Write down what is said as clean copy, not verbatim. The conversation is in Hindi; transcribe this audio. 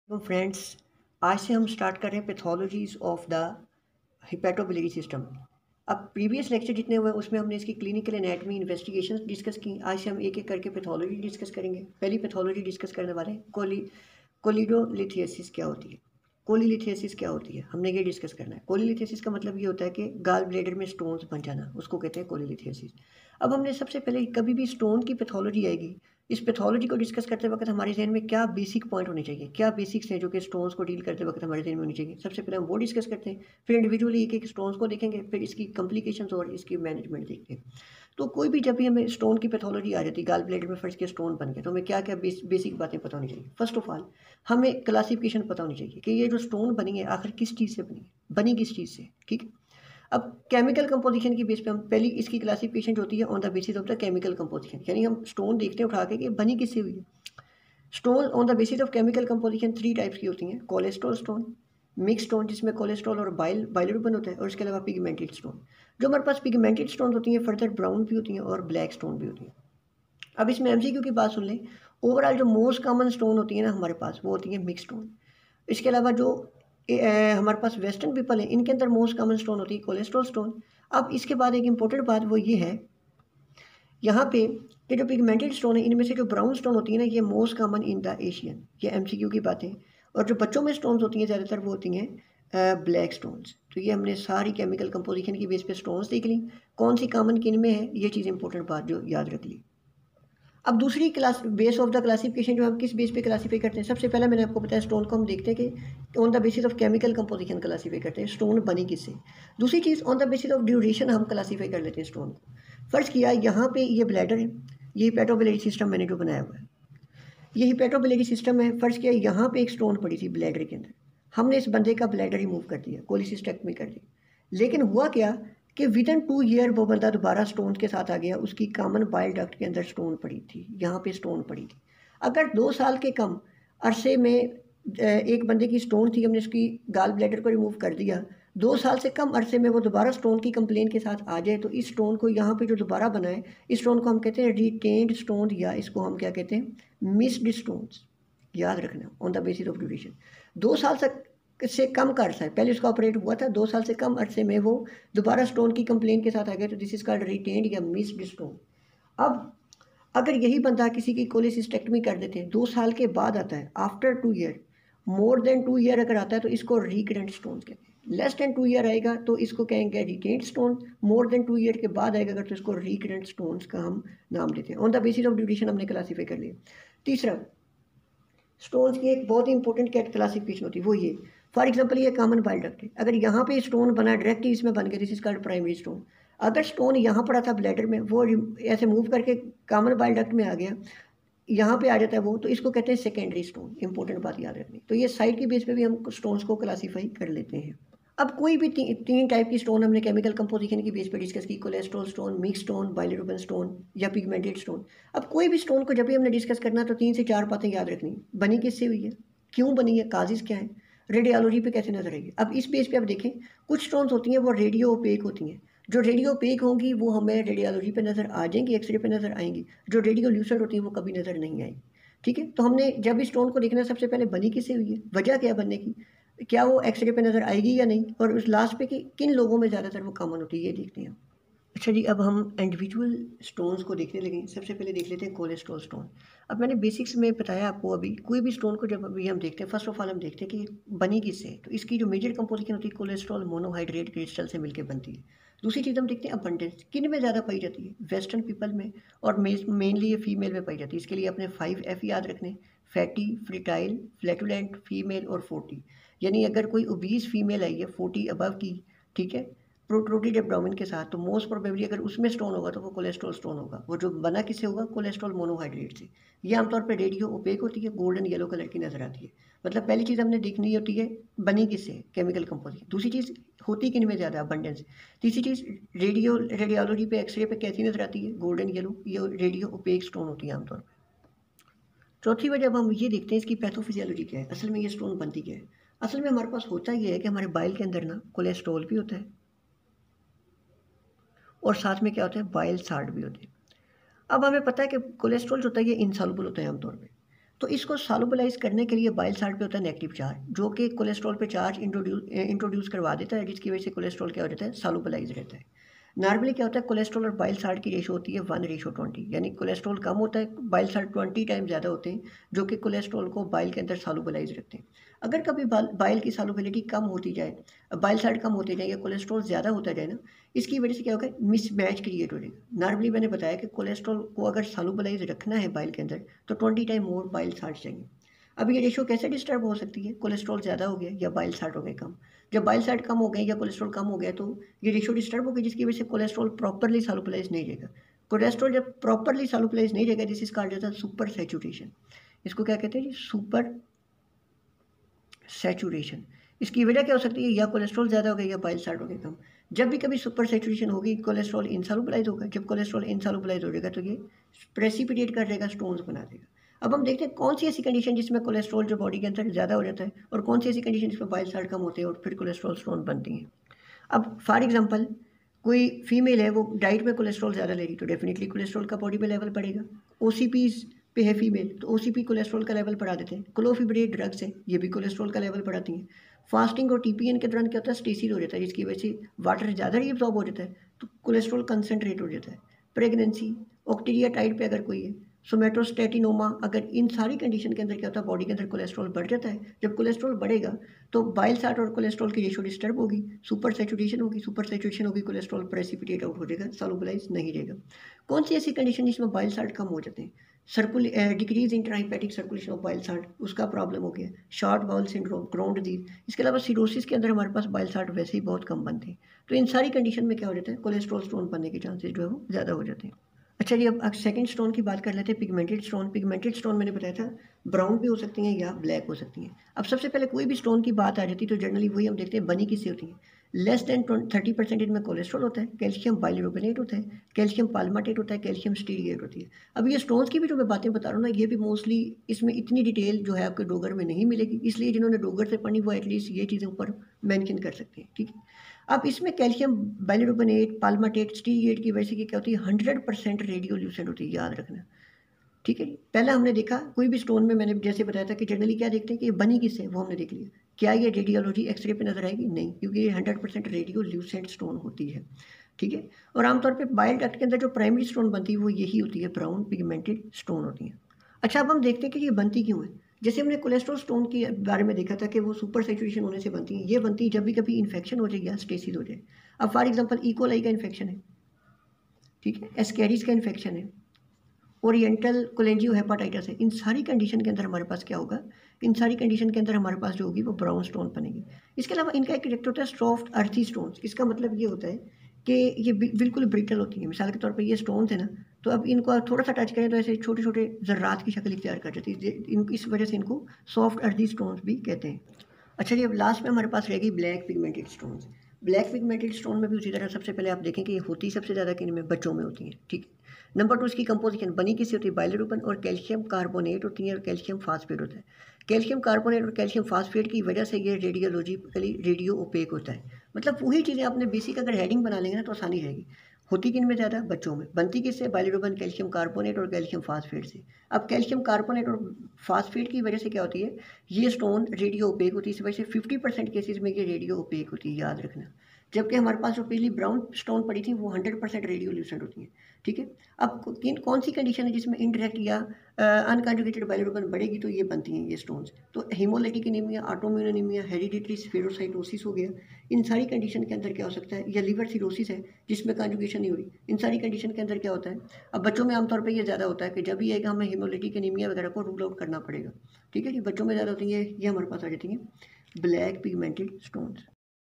तो फ्रेंड्स, आज से हम स्टार्ट कर रहे हैं पैथोलॉजीज़ ऑफ द हिपैटोबिलियरी सिस्टम। अब प्रीवियस लेक्चर जितने हुए उसमें हमने इसकी क्लिनिकल एनाटमी इन्वेस्टिगेशंस डिस्कस की। आज से हम एक एक करके पैथोलॉजी डिस्कस करेंगे। पहली पैथोलॉजी डिस्कस करने वाले हैं कोलिडोलिथियसिस क्या होती है। कोलिलिथियसिस क्या होती है हमने ये डिस्कस करना है। कोलिलिथियसिस का मतलब ये होता है कि गाल ब्लैडर में स्टोन्स बन जाना, उसको कहते हैं कोलिलिथियसिस। अब हमने सबसे पहले कभी भी स्टोन की पैथोलॉजी आएगी, इस पैथोलॉजी को डिस्कस करते वक्त हमारे जहन में क्या बेसिक पॉइंट होने चाहिए, क्या बेसिक्स हैं जो कि स्टोन्स को डील करते वक्त हमारे जहन में होनी चाहिए। सबसे पहले हम वो डिस्कस करते हैं, फिर इंडिविजुअली एक एक स्टोन्स को देखेंगे, फिर इसकी कॉम्प्लिकेशंस और इसकी मैनेजमेंट देखते हैं। तो कोई भी जब भी हमें स्टोन की पैथोलॉजी आ जाती है, गाल ब्लैडर में फर्स्ट के स्टोन बन गया, तो हमें क्या क्या बेसिक बातें पता होनी चाहिए। फर्स्ट ऑफ ऑल हमें क्लासिफिकेशन पता होनी चाहिए कि ये जो स्टोन बनी है आखिर किस चीज़ से बनी है, बनी किस चीज़ से। ठीक है, अब केमिकल कंपोजिशन की बेस पे हम पहली इसकी क्लासिफिकेशन जो होती है on the basis of the chemical composition, यानी हम स्टोन देखते हैं उठा के कि बनी किससे हुई है। Stone on the basis of chemical composition three types की होती हैं। कोलेस्ट्रॉल स्टोन, मिक्स स्टोन जिसमें कोलेस्ट्रॉल और बाइलिरुबिन होता है, और इसके अलावा पिगमेंटेड स्टोन। जो हमारे पास पिगमेंटेड स्टोन होती हैं फर्दर ब्राउन भी होती हैं और ब्लैक स्टोन भी होती हैं। अब इसमें एमसीक्यू की बात सुन लें। ओवरऑल जो मोस्ट कॉमन स्टोन होती है ना हमारे पास, वो होती है मिक्स स्टोन। इसके अलावा जो हमारे पास वेस्टर्न पीपल है, इनके अंदर मोस्ट कॉमन स्टोन होती है कोलेस्ट्रॉल स्टोन। अब इसके बाद एक इंपॉर्टेंट बात वो ये है यहाँ पे कि जो पिगमेंटेड स्टोन है इनमें से जो ब्राउन स्टोन होती है ना, ये most common in the Asian. ये एमसीक्यू की बातें। और जो बच्चों में स्टोन्स होती हैं ज़्यादातर वो होती हैं ब्लैक स्टोन्स। तो ये हमने सारी केमिकल कंपोजिशन की बेस पे स्टोन्स देख ली, कौन सी कॉमन किन में है, ये चीज़ इंपॉर्टेंट बात जो याद रख ली। अब दूसरी class base of the classification जो हम किस बेस पे क्लासीफाई करते हैं। सबसे पहले मैंने आपको बताया स्टोन को हम देखते हैं कि on the basis of chemical composition classify करते हैं स्टोन बनी किससे। दूसरी चीज़ on the basis of duration हम क्लासीफाई कर लेते हैं स्टोन को। फर्स्ट किया यहाँ पे ये ब्लैडर है, ये हिपैटोबिलियरी सिस्टम मैंने जो बनाया हुआ है, ये हिपैटोबिलियरी सिस्टम है। फर्स्ट किया यहाँ पे एक स्टोन पड़ी थी ब्लैडर के अंदर, हमने इस बंदे का ब्लैडर रिमूव कर दिया, कोलिसिस्टेक्टमी कर दी। लेकिन हुआ क्या कि विद इन 2 ईयर वो बंदा दोबारा स्टोन के साथ आ गया, उसकी कॉमन बाइल डक्ट के अंदर स्टोन पड़ी थी, यहाँ पे स्टोन पड़ी थी। अगर 2 साल के कम अरसे में एक बंदे की स्टोन थी, हमने उसकी गाल ब्लैडर को रिमूव कर दिया, 2 साल से कम अरसे में वो दोबारा स्टोन की कंप्लेन के साथ आ जाए, तो इस स्टोन को यहाँ पे जो दोबारा बनाए, इस स्टोन को हम कहते हैं रिटेन्ड स्टोन, या इसको हम क्या कहते हैं मिस्ड स्टोन्स। याद रखना on the basis of duration. 2 साल तक से कम का अरसा है, पहले उसका ऑपरेट हुआ था, 2 साल से कम अरसे में वो दोबारा स्टोन की कंप्लेन के साथ आ गया, तो दिस इज कॉल्ड रिटेन्ड या मिस्ड स्टोन। अब अगर यही बंदा किसी की कोलिसिस्टेक्टमी कर देते हैं, 2 साल के बाद आता है, after 2 year, more than 2 year अगर आता है तो इसको रिकरेंट स्टोन कहते हैं। लेस देन 2 ईयर आएगा तो इसको कहेंगे retained stone, more than 2 year के बाद आएगा अगर तो इसको रिकरेंट स्टोन्स का हम नाम देते हैं। On the basis of duration हमने क्लासीफाई कर लिया। तीसरा, स्टोन्स की एक बहुत ही इंपॉर्टेंट कैट क्लासिफिकेशन होती है, वो ये फॉर एग्जांपल ये कॉमन बाइल डक्ट है, अगर यहाँ पे स्टोन बना डायरेक्टली इसमें बन गया, this is called primary stone. अगर स्टोन यहाँ पड़ा था ब्लैडर में, वो ऐसे मूव करके कॉमन बाइल डक्ट में आ गया, यहाँ पे आ जाता है वो, तो इसको कहते हैं सेकेंडरी स्टोन। इंपॉर्टेंट बात याद रखनी। तो ये साइड की बेस पे भी हम स्टोन्स को क्लासीफाई कर लेते हैं। अब कोई भी तीन टाइप की स्टोन हमने केमिकल कंपोजिशन की बेस पे डिस्कस की, cholesterol stone, mix stone, bilirubin stone या पिगमेंटेड स्टोन। अब कोई भी स्टोन को जब भी हमने डिस्कस करना तो 3 से 4 बातें याद रखनी। बनी किससे हुई है, क्यों बनी है, काजिज क्या है, रेडियोलॉजी पे कैसे नजर आएगी। अब इस बेस पे आप देखें, कुछ स्टोन्स होती हैं वो रेडियो ओपेक होती हैं, जो रेडियो ओपेक होंगी वो हमें रेडियोलॉजी पे नज़र आ जाएंगी, एक्सरे पे नज़र आएंगी। जो रेडियो ल्यूसेंट होती हैं वो कभी नज़र नहीं आएगी। ठीक है, तो हमने जब इस स्टोन को देखना सबसे पहले बनी किससे हुई है, वजह क्या बनने की, क्या वो एक्सरे पे नज़र आएगी या नहीं, और उस लास्ट पे कि किन लोगों में ज़्यादातर वो कॉमन होती है, ये देखते हैं। अच्छा जी, अब हम इंडिविजुअल स्टोन्स को देखने लगे। सबसे पहले देख लेते हैं कोलेस्ट्रॉल स्टोन। अब मैंने बेसिक्स में बताया आपको, अभी कोई भी स्टोन को जब अभी हम देखते हैं, फर्स्ट ऑफ ऑल हम देखते हैं कि बनी किससे है, तो इसकी जो मेजर कंपोजिशन होती है कोलेस्ट्रॉल मोनोहाइड्रेट क्रिस्टल से मिलकर बनती है। दूसरी चीज़ हम देखते हैं अबंडेंस, किन में ज़्यादा पाई जाती है, वेस्टर्न पीपल में, और मेनली ये फीमेल में पाई जाती है। इसके लिए अपने 5F याद रखने, फैटी, फ्रिटाइल, फ्लैटुलेंट, फीमेल और 40। यानी अगर कोई ओबीस फीमेल आई है 40 अबव की, ठीक है, प्रोट्रूडेड एब्डोमेन के साथ, तो मोस्ट प्रोबेबली अगर उसमें स्टोन होगा तो वो कोलेस्ट्रॉल स्टोन होगा। वो जो बना किससे होगा, कोलेस्ट्रॉल मोनोहाइड्रेट से। ये आमतौर पर रेडियो ओपेक होती है, गोल्डन येलो कलर की नजर आती है। मतलब पहली चीज़ हमने देखनी होती है बनी किससे, केमिकल कंपोजिशन। दूसरी चीज़ होती किन में ज़्यादा, अबंडेंस। तीसरी चीज़ रेडियोलॉजी पे एक्सरे पे कैसी नजर आती है, गोल्डन येलो, ये रेडियो ओपेक स्टोन होती है आमतौर पर। चौथी वजह अब हम ये देखते हैं इसकी पैथोफिजियोलॉजी क्या है, असल में ये स्टोन बनती क्या है। असल में हमारे पास होता ये है कि हमारे बाइल के अंदर ना कोलेस्ट्रॉल भी होता है, और साथ में क्या होता है, बाइल साल्ट भी होते हैं। अब हमें पता है कि कोलेस्ट्रॉल जो होता है ये इनसॉल्युबल होता है आमतौर पे। तो इसको सॉल्युबलाइज करने के लिए बाइल साल्ट पे होता है नेगेटिव चार्ज, जो कि कोलेस्ट्रॉल पे चार्ज इंट्रोड्यूस करवा देता है, जिसकी वजह से कोलेस्ट्रॉल क्या हो जाता है, सॉल्युबलाइज रहता है। नॉर्मली क्या होता है, कोलेस्ट्रॉल और बाइल साल्ट की रेशो होती है 1:20, यानी कोलेस्ट्रॉल कम होता है, बाइल साल्ट 20 टाइम ज़्यादा होते हैं, जो कि कोलेस्ट्रॉल को बाइल के अंदर सॉल्युबलाइज रखते हैं। अगर कभी बाइल की सॉल्युबिलिटी कम होती जाए, बाइल साल्ट कम होते जाए या कोलेस्ट्रॉल ज़्यादा होता जाए ना, इसकी वजह से क्या होगा, मिसमैच क्रिएट हो जाएगा। नॉर्मली मैंने बताया कि कोलेस्ट्रॉल को अगर सॉल्युबलाइज रखना है बाइल के अंदर तो 20 टाइम मोर बाइल साल्ट चाहिए। अब ये रेशो कैसे डिस्टर्ब हो सकती है, कोलेस्ट्रॉल ज़्यादा हो गया या बाइल साल्ट हो गए कम। जब बाइल साल्ट कम हो गए या कोलेस्ट्रॉल कम हो गया तो ये रेशो डिस्टर्ब हो गई, जिसकी वजह से कोलेस्ट्रॉल प्रॉपरली सॉल्युबलाइज नहीं रहेगा। कोलेस्ट्रॉल जब प्रॉपरली सॉल्युबलाइज नहीं रहेगा, this is called as super saturation. इसको क्या कहते हैं जी, सुपर सैचुरेशन। इसकी वजह क्या हो सकती है, या कोलेस्ट्रॉल ज़्यादा हो गया या बाइल साल्ट हो गया कम। जब भी कभी सुपर सैचुरेशन होगी, कोलेस्ट्रॉल इनसॉल्युबलाइज होगा। जब कोलेस्ट्रॉल इनसॉल्युबलाइज हो जाएगा तो ये प्रेसिपिटेट कर देगा, स्टोन्स बना देगा। अब हम देखते हैं कौन सी ऐसी कंडीशन जिसमें कोलेस्ट्रॉल जो बॉडी के अंदर ज़्यादा हो जाता है, और कौन सी ऐसी कंडीशन जिसमें बाइल साल्ट कम होते हैं और फिर कोलेस्ट्रॉल स्टोन बनती हैं। अब फॉर एग्जांपल कोई फीमेल है, वो डाइट में कोलेस्ट्रॉल ज़्यादा ले रही, तो डेफिनेटली कोलेस्ट्रॉल का बॉडी में लेवल बढ़ेगा। ओसीपीज पे है फीमेल, तो ओसीपी कोलेस्ट्रॉल का लेवल बढ़ा देते हैं। क्लोफिब्रेट ड्रग्स है, ये भी कोलेस्ट्रॉल का लेवल बढ़ाती हैं। फास्टिंग और टीपीएन के दौरान क्या होता है, स्टेसिस हो जाता है, जिसकी वजह से वाटर ज़्यादा रीअब्सॉर्ब हो जाता है, तो कोलेस्ट्रॉल कंसनट्रेट हो जाता है। प्रेगनेंसी, ऑक्टीरिया टाइप पे अगर कोई है, सोमेटोस्टेटिनोमा, अगर इन सारी कंडीशन के अंदर क्या होता है, बॉडी के अंदर कोलेस्ट्रॉल बढ़ जाता है। जब कोलेस्ट्रॉल बढ़ेगा तो बाइल साल्ट और कोलेस्ट्रॉल की रेशो डिस्टर्ब होगी, सुपर सैचुरेशन होगी। सुपर सैचुरेशन होगी, कोलेस्ट्रॉल प्रेसिपिटेट आउट हो जाएगा, सॉल्युबलाइज नहीं रहेगा। कौन सी ऐसी कंडीशन जिसमें बाइल साल्ट कम हो जाते हैं, decrease intrahepatic circulation of bile salt, उसका प्रॉब्लम हो गया। Short bowel syndrome, Crohn disease, इसके अलावा सिरोसिस के अंदर हमारे पास बाइल साल्ट वैसे ही बहुत कम बनते हैं। तो इन सारी कंडीशन में क्या हो जाता है, कोलेस्ट्रॉल स्टोन बनने के चांसेस जो है वो ज़्यादा हो जाते हैं। अच्छा जी, अब सेकंड स्टोन की बात कर लेते हैं, पिगमेंटेड स्टोन। पिगमेंटेड स्टोन मैंने बताया था ब्राउन भी हो सकती हैं या ब्लैक हो सकती हैं। अब सबसे पहले कोई भी स्टोन की बात आ जाती है तो जनरली वही हम देखते हैं बनी किससे होती है। लेस देन 30% इनमें कोलेस्ट्रॉल होता है, कैल्शियम बाइलिरुबिनेट होता है, कैल्शियम पाल्माटेट होता है, कैल्शियम स्टीरिएट होती है। अब ये स्टोन्स की भी जो मैं बातें बता रहा हूँ ना, ये भी मोस्टली इसमें इतनी डिटेल जो है आपके डोगर में नहीं मिलेगी, इसलिए जिन्होंने डोगर से पढ़ी वो एटलीस्ट ये चीज़ें ऊपर मेंशन कर सकते हैं, ठीक है। अब इसमें कैल्शियम बाइलिरुबिनेट, पाल्माटेट, स्टीरिएट की वजह से क्या होती है, 100% रेडियोल्यूसेंट होती है, याद रखना, ठीक है। पहले हमने देखा कोई भी स्टोन में, मैंने जैसे बताया था कि जनरली क्या देखते हैं कि ये बनी किससे, वो हमने देख लिया। क्या ये रेडियोलॉजी एक्सरे पे नजर आएगी, नहीं, क्योंकि ये 100% रेडियोल्यूसेंट स्टोन होती है, ठीक है। और आमतौर पे बाइल डक्ट के अंदर जो प्राइमरी स्टोन बनती है वो यही होती है, ब्राउन पिगमेंटेड स्टोन होती है। अच्छा, अब हम देखते हैं कि ये बनती क्यों है। जैसे हमने कोलेस्ट्रॉल स्टोन के बारे में देखा था कि वो सुपर सैचुरेशन होने से बनती है। ये बनती है जब भी कभी इन्फेक्शन हो जाए या स्टेसिस हो जाए। अब फॉर एग्जांपल इकोलाई का इन्फेक्शन है, ठीक है, एस्केरिस का इन्फेक्शन है, ओरिएंटल कोलेंजियो हेपाटाइटिस है। इन सारी कंडीशन के अंदर हमारे पास क्या होगा, इन सारी कंडीशन के अंदर हमारे पास जो होगी वो ब्राउन स्टोन बनेगी। इसके अलावा इनका एक कैरेक्टर होता है सॉफ्ट अर्थी स्टोन्स। इसका मतलब ये होता है कि ये बिल्कुल ब्रिटल होती है। मिसाल के तौर पर ये स्टोन्स है ना, तो अब इनको थोड़ा सा टच करें तो ऐसे छोटे छोटे जर्रात की शक्ल इख्तियार कर जाती है, इस वजह से इनको सॉफ्ट अर्थी स्टोन्स भी कहते हैं। अच्छा जी, अब लास्ट में हमारे पास रहेगी black pigmented stones. Black pigmented stone में भी उसी तरह सबसे पहले आप देखें कि ये होती सबसे ज़्यादा किन में, बच्चों में होती हैं, ठीक है। नंबर 2, इसकी कंपोजिशन बनी किससे होती है, बाइलिरुबिन और कैल्शियम कार्बोनेट होती है और कैल्शियम फास्फेट होता है। कैल्शियम कार्बोनेट और कैल्शियम फास्फेट की वजह से ये रेडियोलॉजिकली रेडियो ओपेक होता है। मतलब वही चीज़ें आपने बेसिक अगर हेडिंग बना लेंगे ना तो आसानी रहेगी। होती किन में ज़्यादा, बच्चों में। बनती किससे, बाइलिरुबिन, कैल्शियम कार्बोनेट और कैल्शियम फास्फेट से। अब कैल्शियम कार्बोनेट और फास्फेट की वजह से क्या होती है, ये स्टोन रेडियो ओपेक होती है। इस वजह से 50% केसेज में ये रेडियो ओपेक होती है, याद रखना। जबकि हमारे पास जो पहली ब्राउन स्टोन पड़ी थी वो 100% रेडियोल्यूसेंट होती है, ठीक है। अब कौन सी कंडीशन है जिसमें इनडायरेक्ट या अनकॉन्जुगेटेड बाइलिरुबिन बढ़ेगी तो ये बनती हैं ये स्टोन्स। तो haemolytic anaemia, autoimmune anaemia, hereditary spherocytosis हो गया। इन सारी कंडीशन के अंदर क्या हो सकता है, या लिवर सिरोसिस है जिसमें कॉन्जुगेशन नहीं हो रही। इन सारी कंडीशन के अंदर क्या होता है, अब बच्चों में आमतौर पर ये ज़्यादा होता है कि जब ये हमें हेमोलिटिक एनीमिया वगैरह को रूल आउट करना पड़ेगा, ठीक है जी। बच्चों में ज़्यादा होती है, ये हमारे पास आ जाती हैं ब्लैक पिगमेंटेड स्टोन्स।